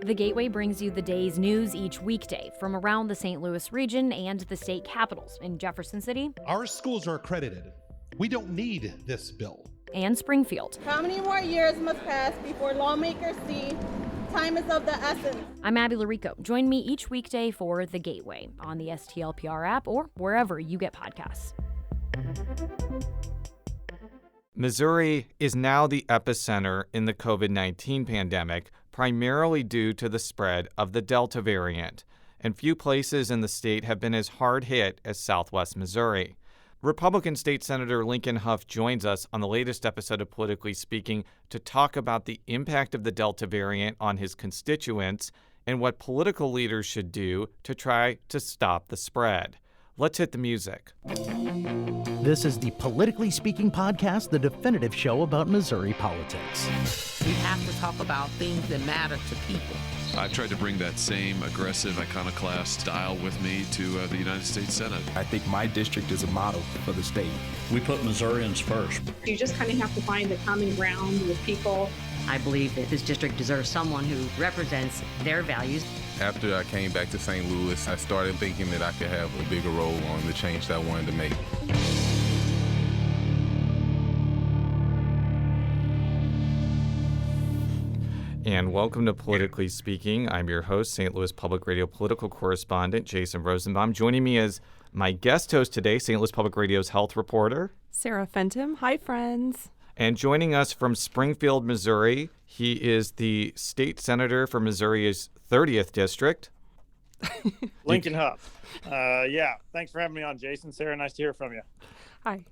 The Gateway brings you the day's news each weekday from around the St. Louis region and the state capitals in Jefferson City. Our schools are accredited. We don't need this bill. And Springfield. How many more years must pass before lawmakers see time is of the essence? I'm Abby Larico. Join me each weekday for The Gateway on the STLPR app or wherever you get podcasts. Missouri is now the epicenter in the COVID-19 pandemic, primarily due to the spread of the Delta variant, and few places in the state have been as hard hit as Southwest Missouri. Republican State Senator Lincoln Hough joins us on the latest episode of Politically Speaking to talk about the impact of the Delta variant on his constituents and what political leaders should do to try to stop the spread. Let's hit the music. This is the Politically Speaking podcast, the definitive show about Missouri politics. We have to talk about things that matter to people. I tried to bring that same aggressive iconoclast style with me to the United States Senate. I think my district is a model for the state. We put Missourians first. You just kind of have to find the common ground with people. I believe that this district deserves someone who represents their values. After I came back to St. Louis, I started thinking that I could have a bigger role on the change that I wanted to make. And welcome to Politically Speaking. I'm your host, St. Louis Public Radio political correspondent Jason Rosenbaum. Joining me as my guest host today, St. Louis Public Radio's health reporter, Sarah Fentem. Hi, friends. And joining us from Springfield, Missouri, he is the state senator for Missouri's 30th district. Lincoln Hough. Thanks for having me on, Jason. Sarah, nice to hear from you. Hi.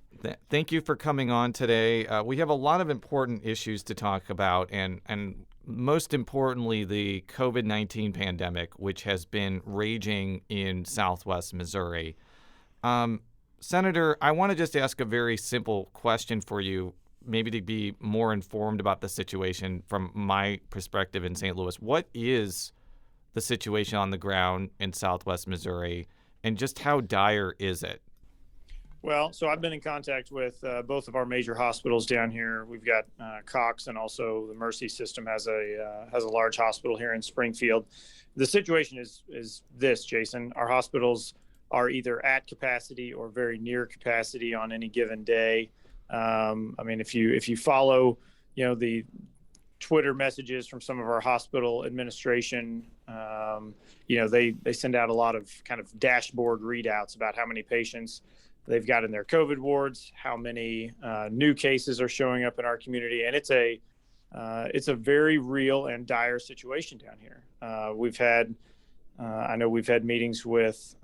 Thank you for coming on today. We have a lot of important issues to talk about, and most importantly, the COVID-19 pandemic, which has been raging in Southwest Missouri. Senator, I want to just ask a very simple question for you, maybe to be more informed about the situation from my perspective in St. Louis. What is the situation on the ground in Southwest Missouri, and just how dire is it? Well, so I've been in contact with both of our major hospitals down here. We've got Cox, and also the Mercy system has a large hospital here in Springfield. The situation is this, Jason. Our hospitals are either at capacity or very near capacity on any given day. If you follow, the Twitter messages from some of our hospital administration, they send out a lot of kind of dashboard readouts about how many patients they've got in their COVID wards, how many new cases are showing up in our community, and it's a very real and dire situation down here. I know we've had meetings with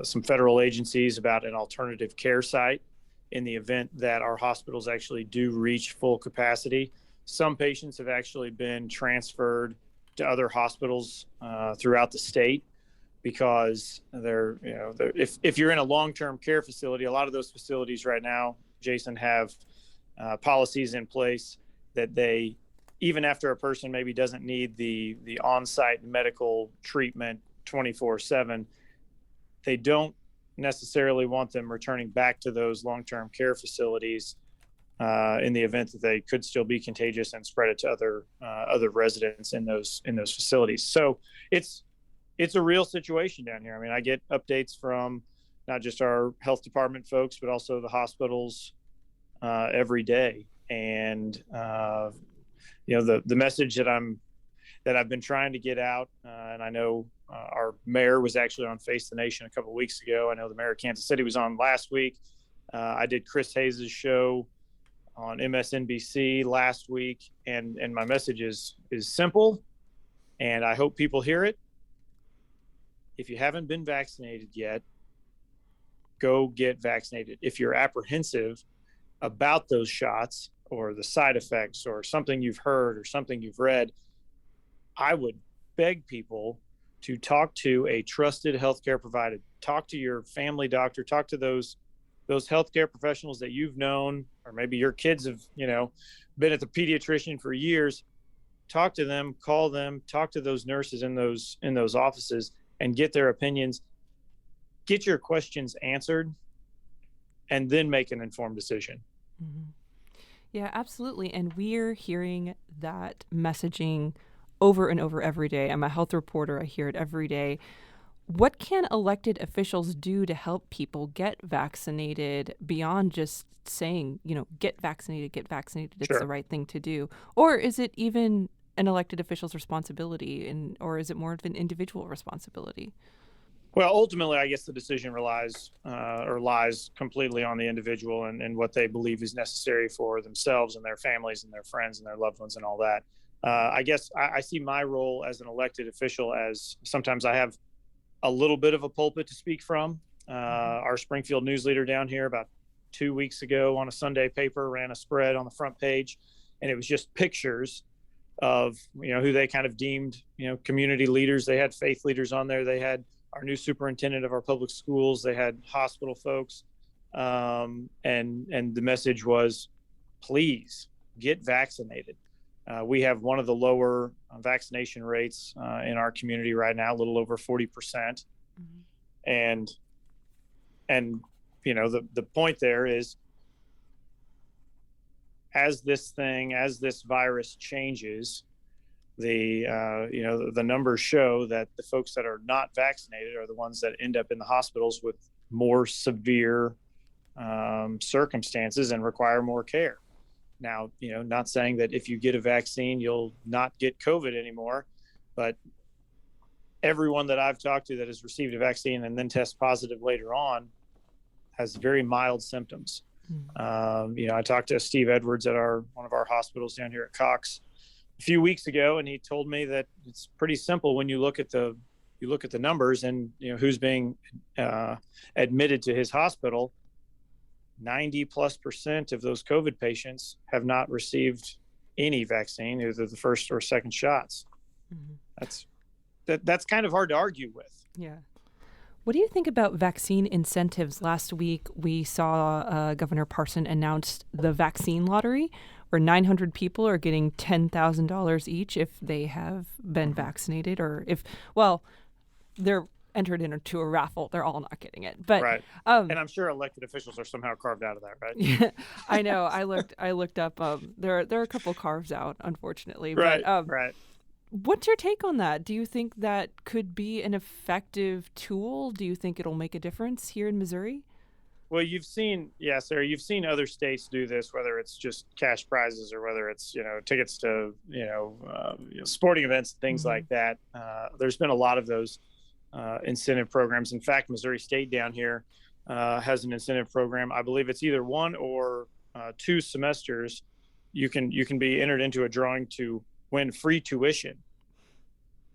some federal agencies about an alternative care site in the event that our hospitals actually do reach full capacity. Some patients have actually been transferred to other hospitals throughout the state, because if you're in a long-term care facility, a lot of those facilities right now, Jason, have policies in place that they, even after a person maybe doesn't need the on-site medical treatment 24/7, they don't necessarily want them returning back to those long-term care facilities in the event that they could still be contagious and spread it to other residents in those facilities. So it's a real situation down here. I mean, I get updates from not just our health department folks, but also the hospitals every day. And the message that I've been trying to get out, and I know our mayor was actually on Face the Nation a couple of weeks ago. I know the mayor of Kansas City was on last week. I did Chris Hayes' show on MSNBC last week, and my message is simple, and I hope people hear it. If you haven't been vaccinated yet, go get vaccinated. If you're apprehensive about those shots or the side effects or something you've heard or something you've read, I would beg people to talk to a trusted healthcare provider. Talk to your family doctor. Talk to those healthcare professionals that you've known, or maybe your kids have, been at the pediatrician for years. Talk to them, call them, talk to those nurses in those offices, and get their opinions. Get your questions answered, and then make an informed decision. Mm-hmm. Yeah, absolutely. And we're hearing that messaging over and over every day. I'm a health reporter. I hear it every day. What can elected officials do to help people get vaccinated beyond just saying, get vaccinated, it's Sure. the right thing to do? Or is it even an elected official's responsibility, or is it more of an individual responsibility? Well, ultimately, I guess the decision lies completely on the individual and what they believe is necessary for themselves and their families and their friends and their loved ones and all that. I guess I see my role as an elected official as sometimes I have a little bit of a pulpit to speak from. Our Springfield news leader down here about 2 weeks ago on a Sunday paper ran a spread on the front page, and it was just pictures of, who they kind of deemed, community leaders. They had faith leaders on there. They had our new superintendent of our public schools. They had hospital folks. And the message was, please get vaccinated. We have one of the lower vaccination rates in our community right now, a little over 40%. Mm-hmm. And the point there is, as this virus changes, the numbers show that the folks that are not vaccinated are the ones that end up in the hospitals with more severe circumstances and require more care. Now, not saying that if you get a vaccine, you'll not get COVID anymore, but everyone that I've talked to that has received a vaccine and then tests positive later on has very mild symptoms. Mm-hmm. I talked to Steve Edwards at one of our hospitals down here at Cox a few weeks ago, and he told me that it's pretty simple when you look at the numbers and who's being admitted to his hospital. 90+% of those COVID patients have not received any vaccine, either the first or second shots. Mm-hmm. That's kind of hard to argue with. Yeah. What do you think about vaccine incentives? Last week, we saw Governor Parson announce the vaccine lottery, where 900 people are getting $10,000 each if they have been vaccinated, or they're entered into a raffle. They're all not getting it. But right. And I'm sure elected officials are somehow carved out of that, right? Yeah, I know. I looked up. There are a couple carves out, unfortunately. Right. But, right. What's your take on that? Do you think that could be an effective tool? Do you think it'll make a difference here in Missouri? Well, you've seen other states do this, whether it's just cash prizes or whether it's, tickets to, sporting events, things mm-hmm. like that. There's been a lot of those incentive programs. In fact, Missouri State down here has an incentive program. I believe it's either 1 or 2 semesters. You can be entered into a drawing to win free tuition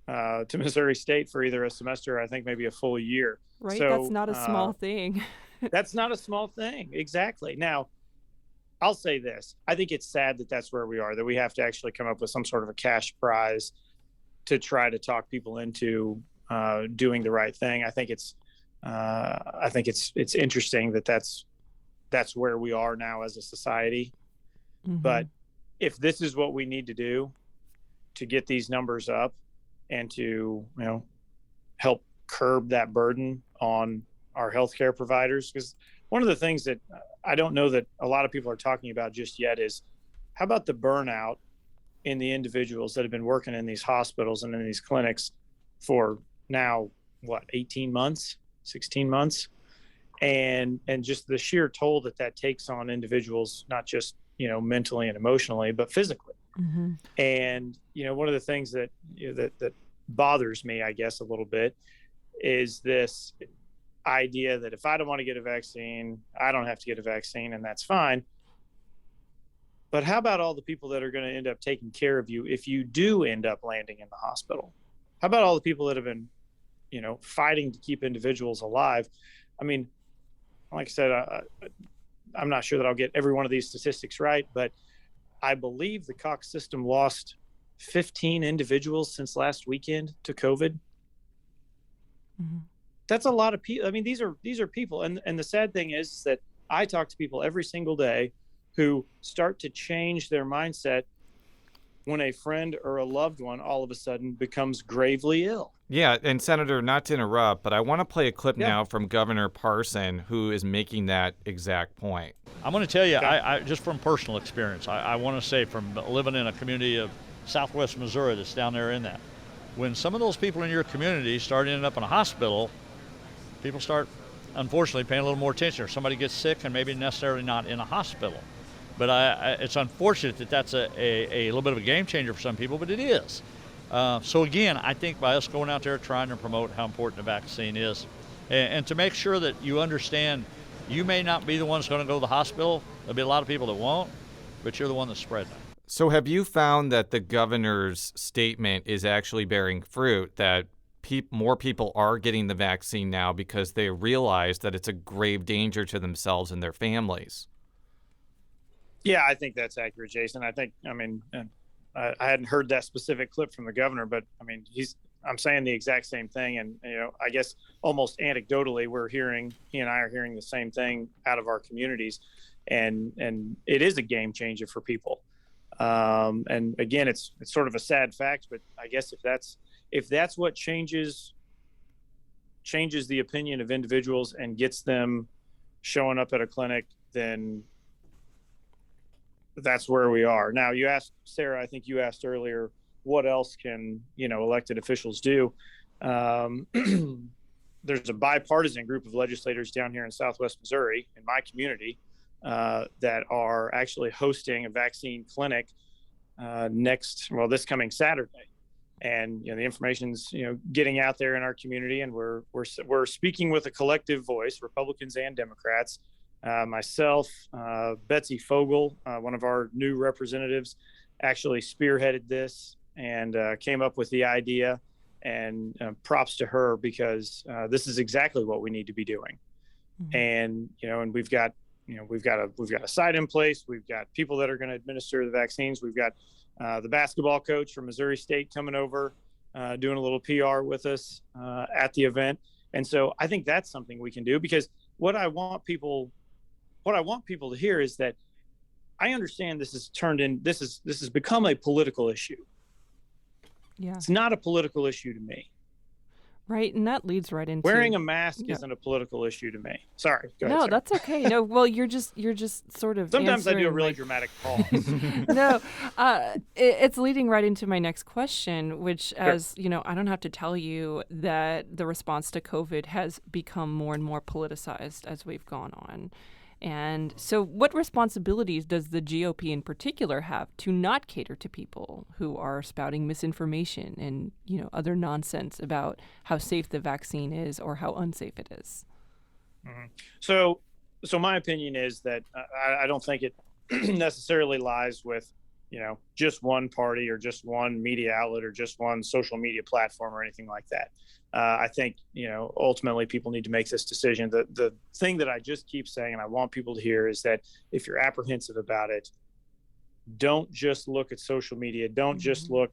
to Missouri State for either a semester or I think maybe a full year. Right. So, that's not a small thing. That's not a small thing. Exactly. Now, I'll say this. I think it's sad that that's where we are, that we have to actually come up with some sort of a cash prize to try to talk people into doing the right thing. I think it's interesting that that's where we are now as a society. Mm-hmm. But if this is what we need to do to get these numbers up and to help curb that burden on our healthcare providers, because one of the things that I don't know that a lot of people are talking about just yet is, how about the burnout in the individuals that have been working in these hospitals and in these clinics for now, 18 months, 16 months, and just the sheer toll that takes on individuals, not just mentally and emotionally, but physically. Mm-hmm. And one of the things that that bothers me, I guess, a little bit is this idea that if I don't want to get a vaccine, I don't have to get a vaccine, and that's fine. But how about all the people that are going to end up taking care of you if you do end up landing in the hospital? How about all the people that have been, fighting to keep individuals alive? I mean, like I said, I'm not sure that I'll get every one of these statistics right, but I believe the Cox system lost 15 individuals since last weekend to COVID. Mm-hmm. That's a lot of people. I mean, these are people. And the sad thing is that I talk to people every single day who start to change their mindset when a friend or a loved one all of a sudden becomes gravely ill. Yeah, and Senator, not to interrupt, but I want to play a clip now from Governor Parson, who is making that exact point. I'm going to tell you, I just from personal experience, I want to say from living in a community of Southwest Missouri that's down there in that. When some of those people in your community start ending up in a hospital, people start, unfortunately, paying a little more attention, or somebody gets sick and maybe necessarily not in a hospital. But it's unfortunate that that's a little bit of a game changer for some people, but it is. So again, I think by us going out there trying to promote how important the vaccine is, and to make sure that you understand you may not be the one that's going to go to the hospital. There'll be a lot of people that won't, but you're the one that's spreading it. So have you found that the governor's statement is actually bearing fruit, that more people are getting the vaccine now because they realize that it's a grave danger to themselves and their families? Yeah, I think that's accurate, Jason. I hadn't heard that specific clip from the governor, but I'm saying the exact same thing. And, I guess almost anecdotally, he and I are hearing the same thing out of our communities. And it is a game changer for people. And again, it's sort of a sad fact, but I guess if that's what changes the opinion of individuals and gets them showing up at a clinic, then that's where we are. Now, you asked, Sarah, I think you asked earlier, what else can, elected officials do? There's a bipartisan group of legislators down here in Southwest Missouri, in my community, that are actually hosting a vaccine clinic this coming Saturday. And, the information's, getting out there in our community, and we're speaking with a collective voice, Republicans and Democrats. Myself, Betsy Fogel, one of our new representatives, actually spearheaded this and came up with the idea, and props to her, because this is exactly what we need to be doing. Mm-hmm. And we've got a site in place. We've got people that are going to administer the vaccines. We've got the basketball coach from Missouri State coming over, doing a little PR with us at the event. And so I think that's something we can do, because what I want people to hear is that I understand this has become a political issue. Yeah. It's not a political issue to me. Right, and that leads right into wearing a mask isn't a political issue to me. Sorry. Go ahead, no, Sarah. That's okay. No, well, you're just sort of. Sometimes I do a really dramatic pause. No, it's leading right into my next question, which, as you know, I don't have to tell you that the response to COVID has become more and more politicized as we've gone on. And so what responsibilities does the GOP in particular have to not cater to people who are spouting misinformation and, other nonsense about how safe the vaccine is or how unsafe it is? Mm-hmm. So my opinion is that I don't think it necessarily lies with, just one party or just one media outlet or just one social media platform or anything like that. I think, ultimately people need to make this decision. The thing that I just keep saying, and I want people to hear, is that if you're apprehensive about it, don't just look at social media. Don't just look,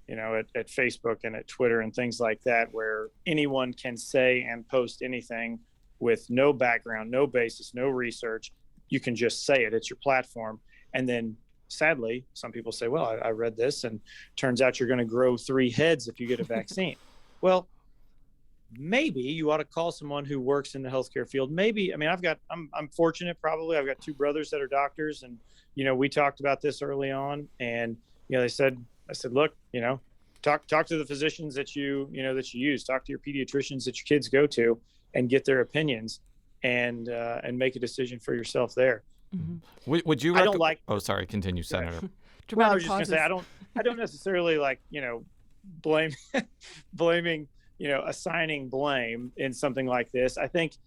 at Facebook and at Twitter and things like that, where anyone can say and post anything with no background, no basis, no research. You can just say it. It's your platform. And then sadly, some people say, well, I read this and turns out you're going to grow 3 heads if you get a vaccine. Well, maybe you ought to call someone who works in the healthcare field. Maybe, I'm fortunate, probably. I've got 2 brothers that are doctors, and, we talked about this early on, and, I said, look, talk to the physicians that you use, talk to your pediatricians that your kids go to, and get their opinions, and make a decision for yourself there. Mm-hmm. Would you? I don't like. Oh, sorry. Continue, Senator. Well, I was just going to say, I don't necessarily like, blaming, assigning blame in something like this. I think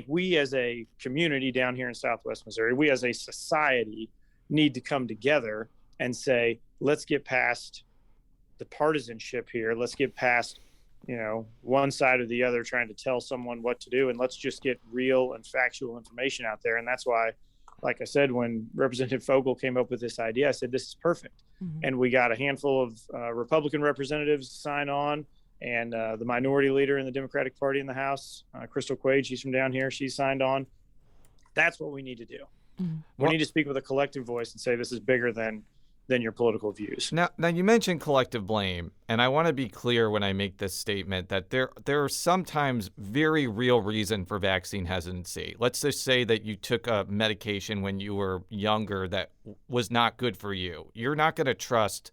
we as a community down here in Southwest Missouri, we as a society need to come together and say, let's get past the partisanship here. Let's get past, one side or the other trying to tell someone what to do, and let's just get real and factual information out there. And that's why, like I said, when Representative Fogel came up with this idea, I said, this is perfect. Mm-hmm. And we got a handful of Republican representatives sign on, and the minority leader in the Democratic Party in the House, Crystal Quaid, she's from down here, she signed on. That's what we need to do. Mm-hmm. We need to speak with a collective voice and say this is bigger than your political views. Now you mentioned collective blame, and I want to be clear when I make this statement that there are sometimes very real reason for vaccine hesitancy. Let's just say that you took a medication when you were younger that was not good for you. You're not going to trust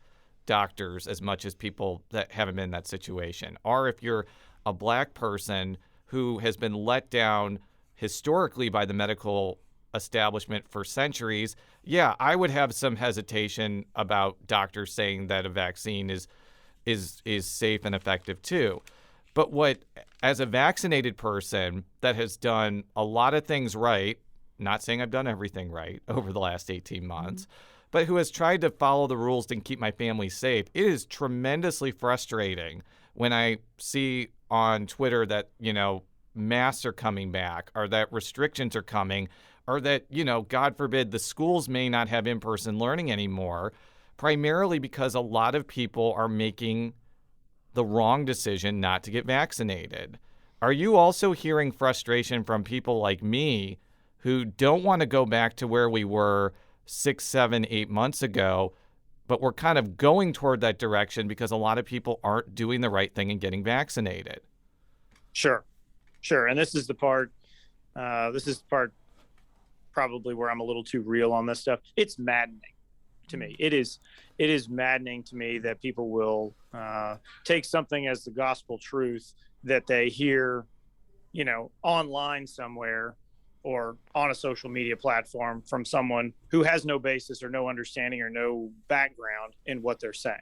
doctors as much as people that haven't been in that situation. Or if you're a black person who has been let down historically by the medical establishment for centuries, yeah, I would have some hesitation about doctors saying that a vaccine is safe and effective too. But as a vaccinated person that has done a lot of things right, not saying I've done everything right over the last 18 months, but who has tried to follow the rules and keep my family safe, it is tremendously frustrating when I see on Twitter that, masks are coming back, or that restrictions are coming, or that, God forbid, the schools may not have in-person learning anymore, primarily because a lot of people are making the wrong decision not to get vaccinated. Are you also hearing frustration from people like me who don't want to go back to where we were 6, 7, 8 months ago, but we're kind of going toward that direction because a lot of people aren't doing the right thing and getting vaccinated? Sure. And this is the part probably where I'm a little too real on this stuff. It's maddening to me. It is maddening to me that people will take something as the gospel truth that they hear, online somewhere or on a social media platform from someone who has no basis or no understanding or no background in what they're saying.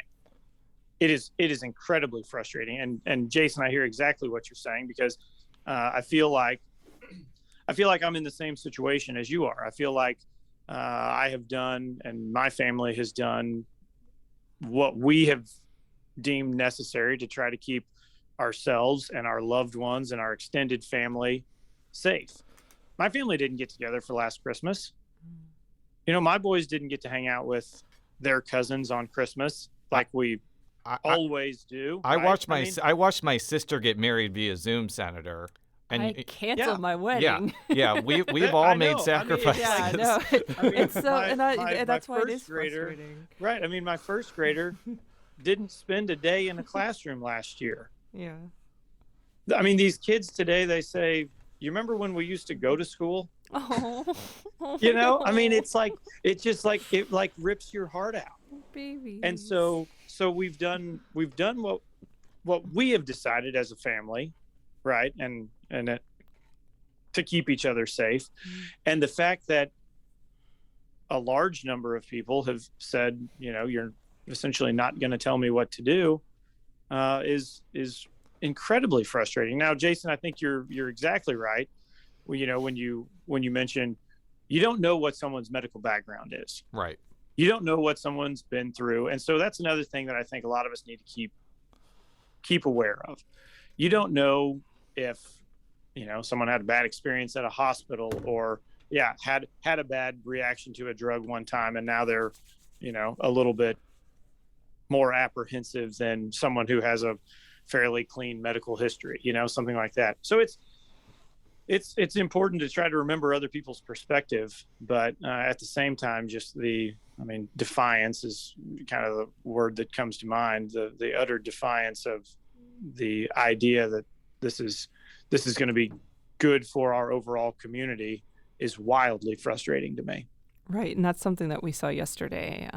It is incredibly frustrating. And Jason, I hear exactly what you're saying, because I feel like I'm in the same situation as you are. I feel like I have done, and my family has done, what we have deemed necessary to try to keep ourselves and our loved ones and our extended family safe. My family didn't get together for last Christmas. My boys didn't get to hang out with their cousins on Christmas like we always do. I watched my sister get married via Zoom, Senator. And I canceled my wedding. Yeah, we've all made sacrifices. It's so, and that's why it is frustrating. Right. My first grader didn't spend a day in a classroom last year. Yeah. These kids today, they say, you remember when we used to go to school? Oh. It's like, it rips your heart out. Baby. And so we've done what we have decided as a family, right? And to keep each other safe. And the fact that a large number of people have said, you're essentially not going to tell me what to do, is incredibly frustrating. Now, Jason, I think you're exactly right. When you mention, you don't know what someone's medical background is. Right. You don't know what someone's been through. And so that's another thing that I think a lot of us need to keep aware of. You don't know if, someone had a bad experience at a hospital, or had a bad reaction to a drug one time, and now they're, a little bit more apprehensive than someone who has a fairly clean medical history, something like that. So it's important to try to remember other people's perspective, but at the same time, just defiance is kind of the word that comes to mind. The utter defiance of the idea that this is going to be good for our overall community is wildly frustrating to me. Right, and that's something that we saw yesterday.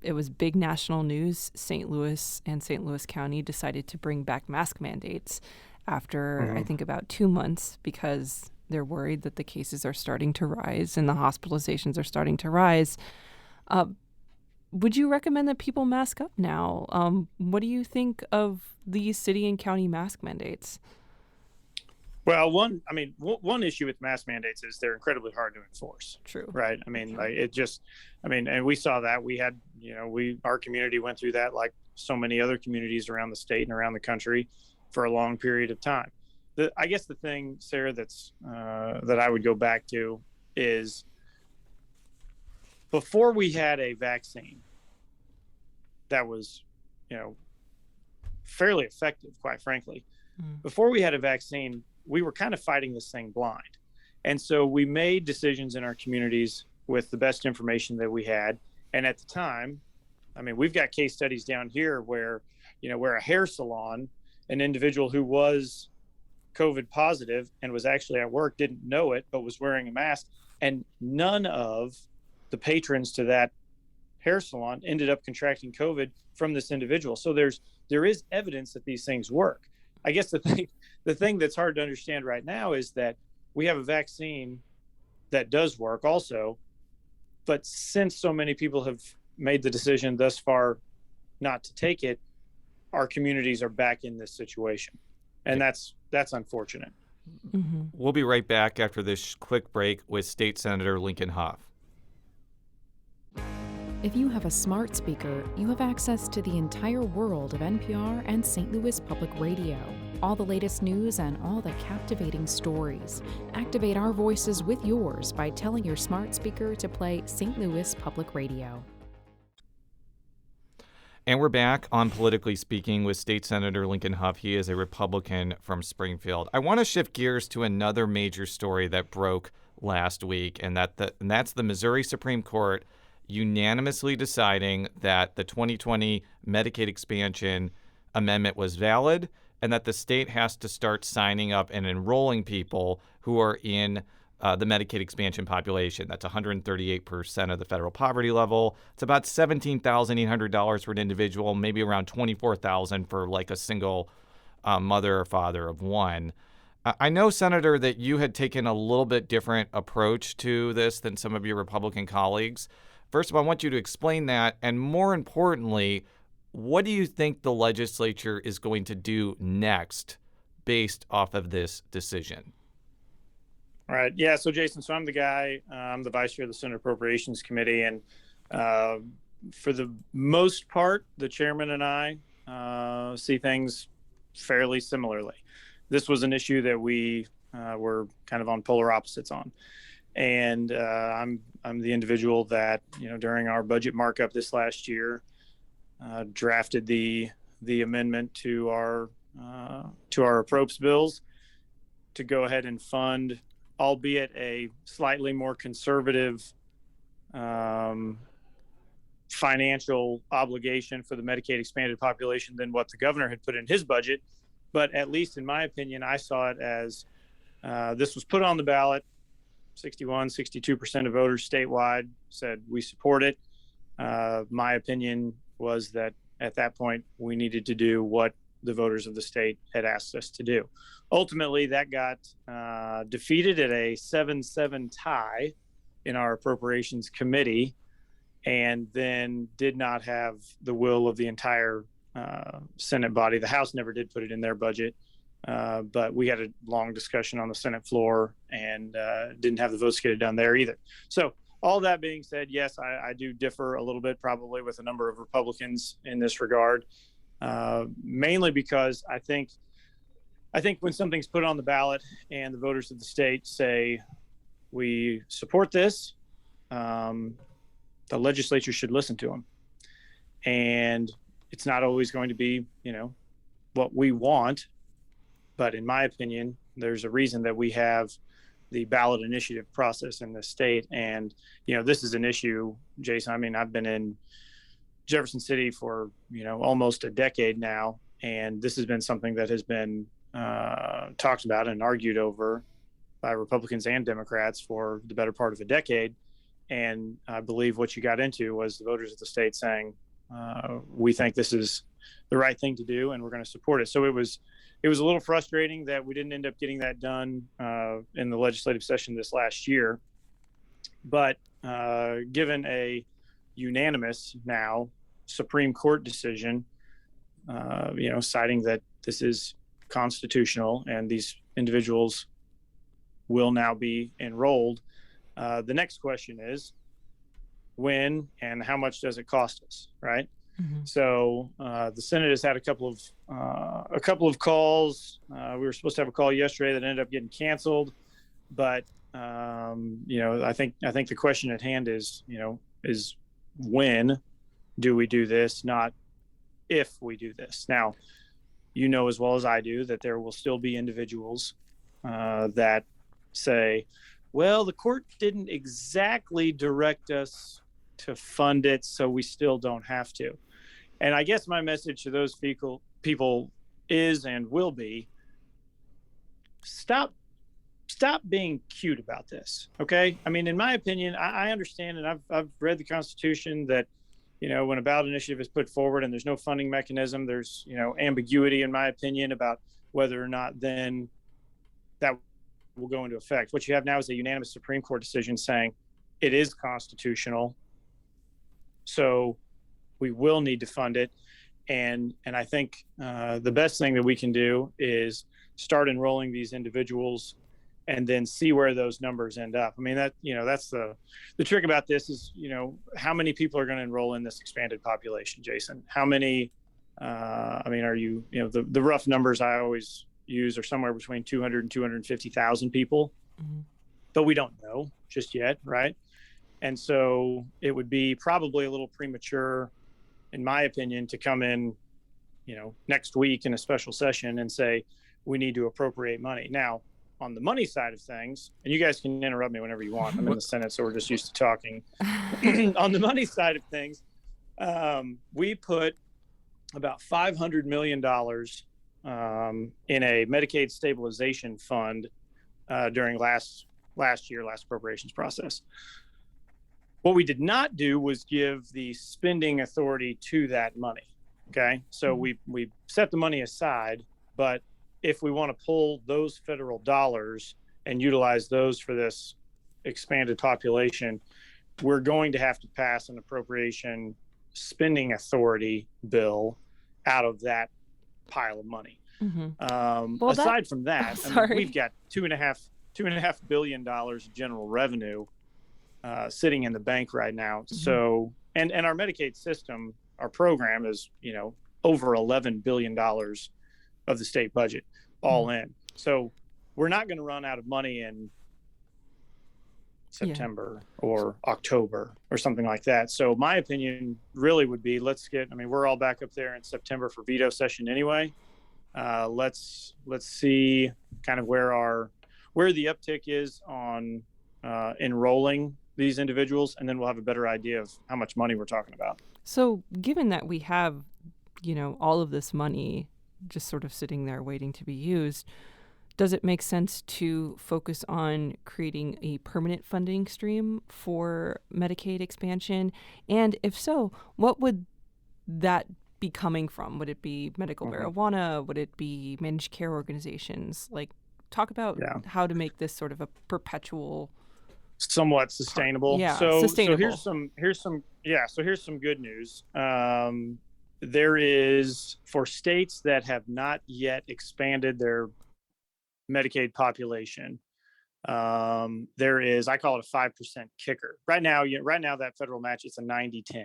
It was big national news. St. Louis and St. Louis County decided to bring back mask mandates after, I think, about 2 months, because they're worried that the cases are starting to rise and the hospitalizations are starting to rise. Would you recommend that people mask up now? What do you think of these city and county mask mandates? Well, one issue with mask mandates is they're incredibly hard to enforce. True. Right. And we saw that. We had, our community went through that like so many other communities around the state and around the country for a long period of time. I guess the thing, Sarah, that I would go back to is, before we had a vaccine that was, fairly effective, quite frankly, before we had a vaccine, we were kind of fighting this thing blind. And so we made decisions in our communities with the best information that we had. And at the time, we've got case studies down here where, where a hair salon, an individual who was COVID positive and was actually at work, didn't know it, but was wearing a mask. And none of the patrons to that hair salon ended up contracting COVID from this individual. So there is evidence that these things work. I guess the thing that's hard to understand right now is that we have a vaccine that does work also, but since so many people have made the decision thus far not to take it, our communities are back in this situation, and that's unfortunate. Mm-hmm. We'll be right back after this quick break with State Senator Lincoln Hough. If you have a smart speaker, you have access to the entire world of NPR and St. Louis Public Radio. All the latest news and all the captivating stories. Activate our voices with yours by telling your smart speaker to play St. Louis Public Radio. And we're back on Politically Speaking with State Senator Lincoln Hough. He is a Republican from Springfield. I want to shift gears to another major story that broke last week, and that's the Missouri Supreme Court unanimously deciding that the 2020 Medicaid expansion amendment was valid and that the state has to start signing up and enrolling people who are in the Medicaid expansion population. That's 138% of the federal poverty level. It's about $17,800 for an individual, maybe around $24,000 for like a single mother or father of one. I know, Senator, that you had taken a little bit different approach to this than some of your Republican colleagues. First of all, I want you to explain that, and more importantly, what do you think the legislature is going to do next based off of this decision? All right. Yeah. So, Jason, I'm the guy, I'm the vice chair of the Senate Appropriations Committee. And for the most part, the chairman and I see things fairly similarly. This was an issue that we were kind of on polar opposites on. And I'm the individual that, during our budget markup this last year, drafted the amendment to our appropes bills to go ahead and fund, albeit a slightly more conservative financial obligation for the Medicaid expanded population than what the governor had put in his budget. But at least in my opinion, I saw it as this was put on the ballot. 62% of voters statewide said we support it. My opinion was that at that point, we needed to do what the voters of the state had asked us to do. Ultimately, that got defeated at a 7-7 tie in our Appropriations Committee, and then did not have the will of the entire Senate body. The House never did put it in their budget, but we had a long discussion on the Senate floor and didn't have the votes get it done there either. So all that being said, yes, I do differ a little bit probably with a number of Republicans in this regard, mainly because I think when something's put on the ballot and the voters of the state say we support this, the legislature should listen to them. And it's not always going to be, what we want. But in my opinion, there's a reason that we have the ballot initiative process in the state. And, this is an issue, Jason. I mean, I've been in Jefferson City for, almost a decade now. And this has been something that has been talked about and argued over by Republicans and Democrats for the better part of a decade. And I believe what you got into was the voters of the state saying, we think this is the right thing to do and we're going to support it. So it was a little frustrating that we didn't end up getting that done in the legislative session this last year. But given a unanimous now Supreme Court decision, citing that this is constitutional and these individuals will now be enrolled, the next question is when and how much does it cost us, right? Mm-hmm. So the Senate has had a couple of calls. We were supposed to have a call yesterday that ended up getting canceled, but I think the question at hand is when do we do this, not if we do this. Now, as well as I do that there will still be individuals that say, well, the court didn't exactly direct us to fund it, so we still don't have to. And I guess my message to those people is and will be, stop being cute about this, okay? I mean, in my opinion, I understand, and I've read the Constitution, that when a ballot initiative is put forward and there's no funding mechanism, there's, ambiguity, in my opinion, about whether or not then that will go into effect. What you have now is a unanimous Supreme Court decision saying it is constitutional. So we will need to fund it. And I think the best thing that we can do is start enrolling these individuals and then see where those numbers end up. I mean, that's the trick about this is, how many people are going to enroll in this expanded population, Jason? How many, are you, the rough numbers I always use are somewhere between 200 and 250,000 people, but we don't know just yet, right? And so it would be probably a little premature, in my opinion, to come in, next week in a special session and say, we need to appropriate money. Now, on the money side of things, and you guys can interrupt me whenever you want. I'm in the Senate, so we're just used to talking. On the money side of things, we put about $500 million in a Medicaid stabilization fund during last appropriations process. What we did not do was give the spending authority to that money. Okay, so we set the money aside, but if we want to pull those federal dollars and utilize those for this expanded population, we're going to have to pass an appropriation spending authority bill out of that pile of money. Aside from that, we've got $2.5 billion of general revenue sitting in the bank right now. So, and our Medicaid system, our program is, over $11 billion of the state budget all in. So we're not going to run out of money in September or October or something like that. So my opinion really would be, we're all back up there in September for veto session anyway. Let's see kind of where the uptick is on enrolling these individuals, and then we'll have a better idea of how much money we're talking about. So given that we have, all of this money just sort of sitting there waiting to be used, does it make sense to focus on creating a permanent funding stream for Medicaid expansion? And if so, what would that be coming from? Would it be medical marijuana? Would it be managed care organizations? Like, talk about how to make this sort of a perpetual, somewhat sustainable. Sustainable. So here's some good news. There is, for states that have not yet expanded their Medicaid population, there is, I call it a 5% kicker. Right now that federal match, it's a 90-10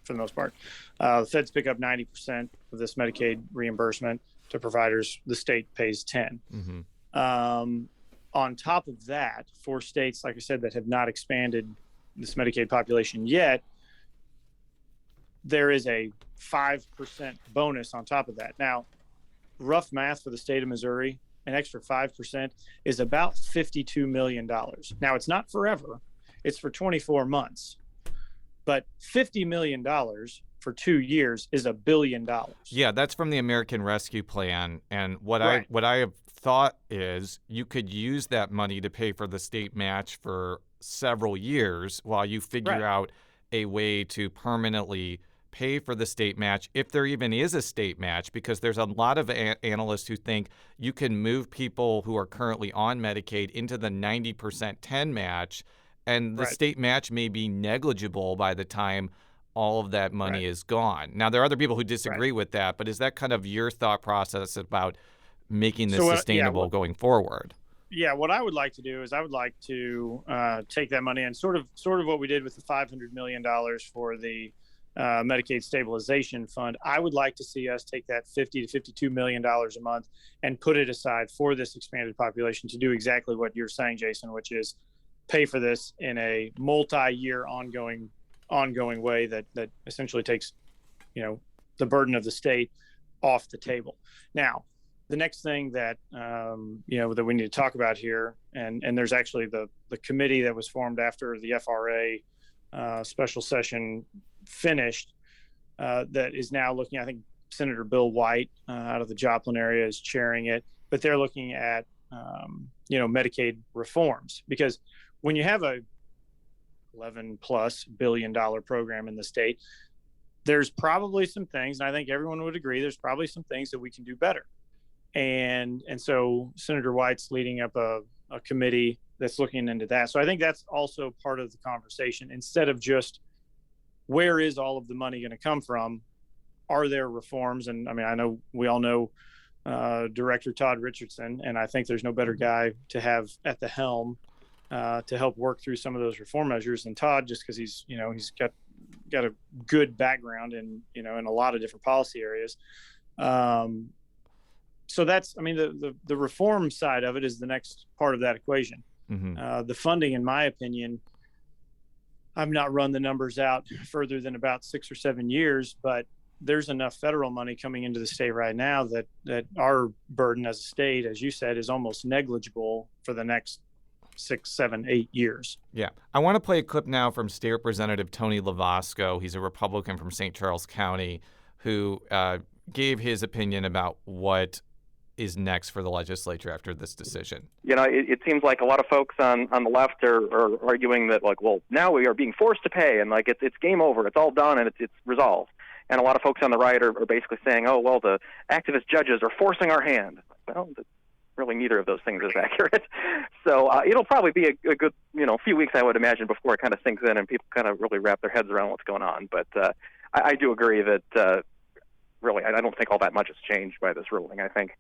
for the most part. The feds pick up 90% of this Medicaid reimbursement to providers. The state pays 10. On top of that, for states, like I said, that have not expanded this Medicaid population yet, there is a 5% bonus on top of that. Now, rough math for the state of Missouri, an extra 5% is about $52 million. Now, it's not forever. It's for 24 months. But $50 million for 2 years is $1 billion. Yeah, that's from the American Rescue Plan. And what I have thought is you could use that money to pay for the state match for several years while you figure out a way to permanently pay for the state match, if there even is a state match, because there's a lot of analysts who think you can move people who are currently on Medicaid into the 90% 10 match, and the state match may be negligible by the time all of that money is gone. Now, there are other people who disagree with that, but is that kind of your thought process about making this sustainable going forward? Yeah, what I would like to do is I would like to take that money and sort of what we did with the $500 million for the Medicaid stabilization fund. I would like to see us take that $50 to $52 million a month and put it aside for this expanded population to do exactly what you're saying, Jason, which is pay for this in a multi-year ongoing way that essentially takes, the burden of the state off the table. Now, the next thing that that we need to talk about here, and there's actually the committee that was formed after the FRA special session finished that is now looking. I think Senator Bill White out of the Joplin area is chairing it, but they're looking at Medicaid reforms, because when you have a $11+ billion program in the state, there's probably some things, and I think everyone would agree, there's probably some things that we can do better. And so Senator White's leading up a committee that's looking into that. So I think that's also part of the conversation. Instead of just where is all of the money going to come from, are there reforms? And I mean, I know we all know Director Todd Richardson, and I think there's no better guy to have at the helm to help work through some of those reform measures than Todd, just because he's got a good background in a lot of different policy areas. So that's, I mean, the reform side of it is the next part of that equation. Mm-hmm. The funding, in my opinion, I've not run the numbers out further than about 6 or 7 years, but there's enough federal money coming into the state right now that our burden as a state, as you said, is almost negligible for the next 6, 7, 8 years. Yeah. I want to play a clip now from State Representative Tony Lavasco. He's a Republican from St. Charles County who gave his opinion about what is next for the legislature after this decision. You know, it seems like a lot of folks on the left are arguing that, like, well, now we are being forced to pay, and like it's game over, it's all done, and it's resolved. And a lot of folks on the right are basically saying, oh, well, the activist judges are forcing our hand. Well, really neither of those things is accurate. So it'll probably be a good, few weeks, I would imagine, before it kind of sinks in and people kind of really wrap their heads around what's going on. But I do agree that really, I don't think all that much has changed by this ruling. I think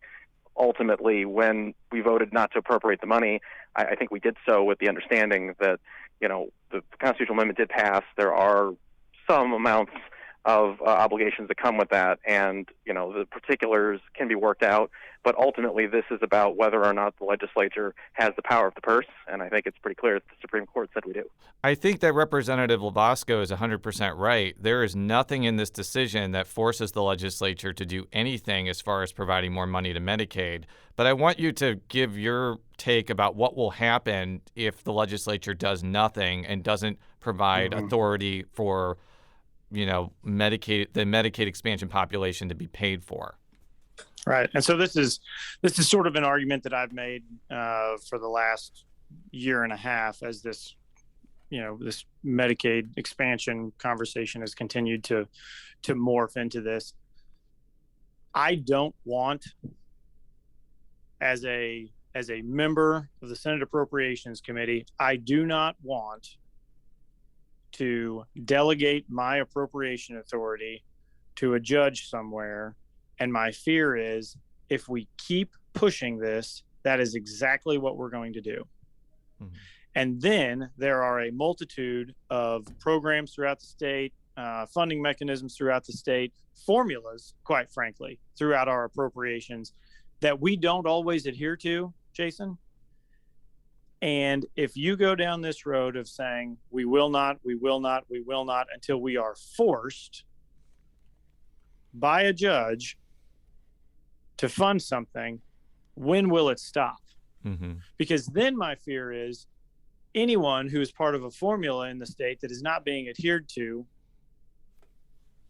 ultimately, when we voted not to appropriate the money, I think we did so with the understanding that, the constitutional amendment did pass. There are some amounts of obligations that come with that, and, the particulars can be worked out. But ultimately, this is about whether or not the legislature has the power of the purse, and I think it's pretty clear that the Supreme Court said we do. I think that Representative Lavasco is 100% right. There is nothing in this decision that forces the legislature to do anything as far as providing more money to Medicaid. But I want you to give your take about what will happen if the legislature does nothing and doesn't provide authority for, the Medicaid expansion population to be paid for. Right. And so this is sort of an argument that I've made for the last year and a half as this Medicaid expansion conversation has continued to morph into this. I don't want, as a member of the Senate Appropriations Committee, I do not want to delegate my appropriation authority to a judge somewhere. And my fear is if we keep pushing this, that is exactly what we're going to do. Mm-hmm. And then there are a multitude of programs throughout the state, funding mechanisms throughout the state, formulas, quite frankly, throughout our appropriations that we don't always adhere to, Jason. And if you go down this road of saying we will not until we are forced by a judge to fund something, when will it stop? Mm-hmm. Because then my fear is anyone who is part of a formula in the state that is not being adhered to,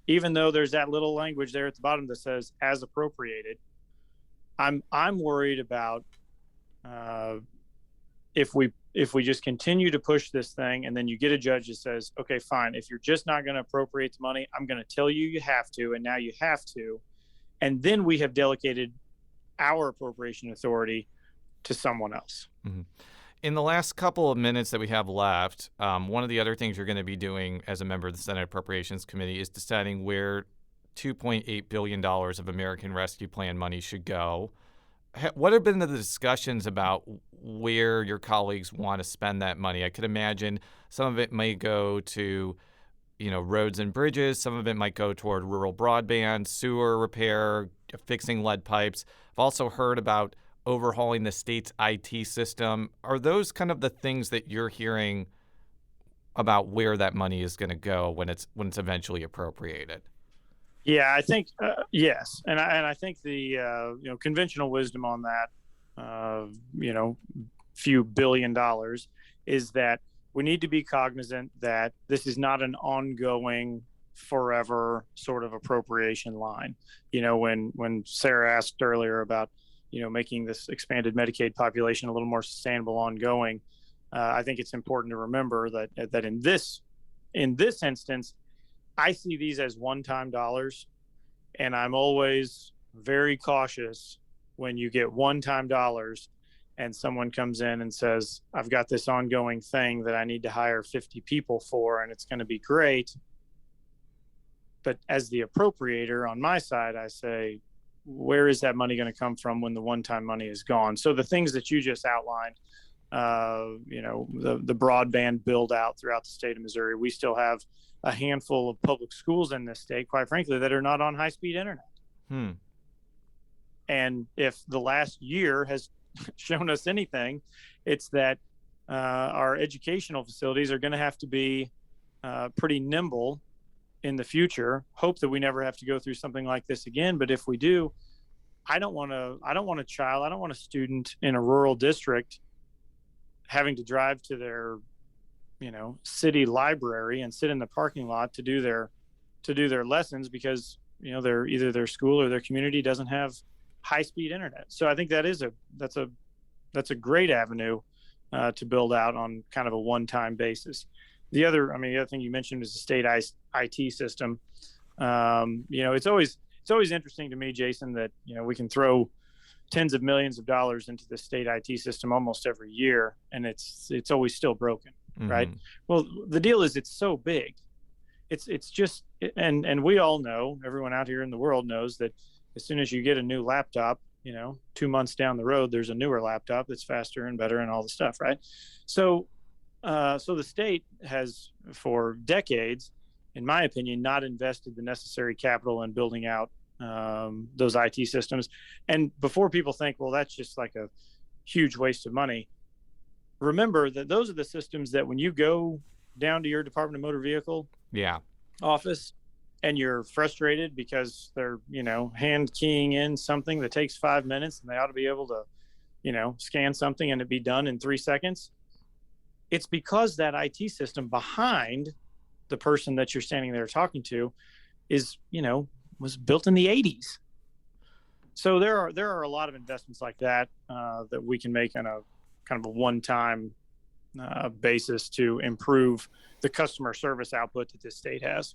even though there's that little language there at the bottom that says as appropriated, I'm worried about if we just continue to push this thing and then you get a judge that says, okay, fine, if you're just not going to appropriate the money, I'm going to tell you have to, and now you have to. And then we have delegated our appropriation authority to someone else. Mm-hmm. In the last couple of minutes that we have left, one of the other things you're going to be doing as a member of the Senate Appropriations Committee is deciding where $2.8 billion of American Rescue Plan money should go. What have been the discussions about where your colleagues want to spend that money? I could imagine some of it may go to, roads and bridges. Some of it might go toward rural broadband, sewer repair, fixing lead pipes. I've also heard about overhauling the state's IT system. Are those kind of the things that you're hearing about where that money is going to go when it's eventually appropriated? Yeah, I think yes, and I think the conventional wisdom on that, few $1 billion, is that we need to be cognizant that this is not an ongoing, forever sort of appropriation line. When Sarah asked earlier about making this expanded Medicaid population a little more sustainable, ongoing, I think it's important to remember that in this instance, I see these as one-time dollars, and I'm always very cautious when you get one-time dollars and someone comes in and says, I've got this ongoing thing that I need to hire 50 people for, and it's going to be great. But as the appropriator on my side, I say, where is that money going to come from when the one-time money is gone? So the things that you just outlined, the broadband build out throughout the state of Missouri, we still have a handful of public schools in this state, quite frankly, that are not on high-speed internet. And if the last year has shown us anything, it's that our educational facilities are going to have to be pretty nimble in the future. Hope that we never have to go through something like this again. But if we do, I don't want a student in a rural district having to drive to their, city library and sit in the parking lot to do their lessons because, either their school or their community doesn't have high-speed internet. So I think that's a great avenue to build out on kind of a one-time basis. The other thing you mentioned is the state IT system. It's always interesting to me, Jason, that we can throw tens of millions of dollars into the state IT system almost every year, and it's always still broken, right? Well, the deal is it's so big. It's just, and we all know, everyone out here in the world knows that as soon as you get a new laptop, 2 months down the road, there's a newer laptop that's faster and better and all the stuff, right? So the state has, for decades, in my opinion, not invested the necessary capital in building out those IT systems. And before people think, well, that's just like a huge waste of money, remember that those are the systems that when you go down to your Department of Motor Vehicle office and you're frustrated because they're, hand keying in something that takes 5 minutes and they ought to be able to, scan something and it be done in 3 seconds. It's because that IT system behind the person that you're standing there talking to is, was built in the 80s. So there are a lot of investments like that that we can make on a kind of a one-time basis to improve the customer service output that this state has.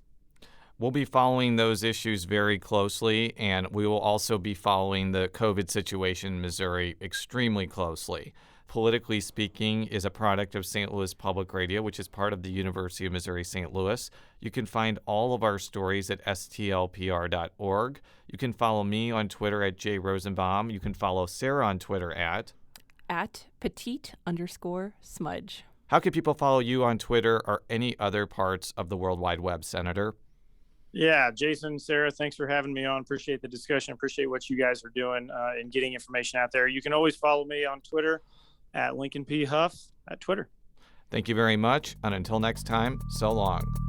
We'll be following those issues very closely, and we will also be following the COVID situation in Missouri extremely closely. Politically Speaking is a product of St. Louis Public Radio, which is part of the University of Missouri St. Louis. You can find all of our stories at stlpr.org. You can follow me on Twitter at @JRosenbaum. You can follow Sarah on Twitter at @petite_smudge. How can people follow you on Twitter or any other parts of the World Wide Web, Senator? Yeah, Jason, Sarah, thanks for having me on. Appreciate the discussion. Appreciate what you guys are doing in getting information out there. You can always follow me on Twitter at Lincoln P. Hough at Twitter. Thank you very much. And until next time, so long.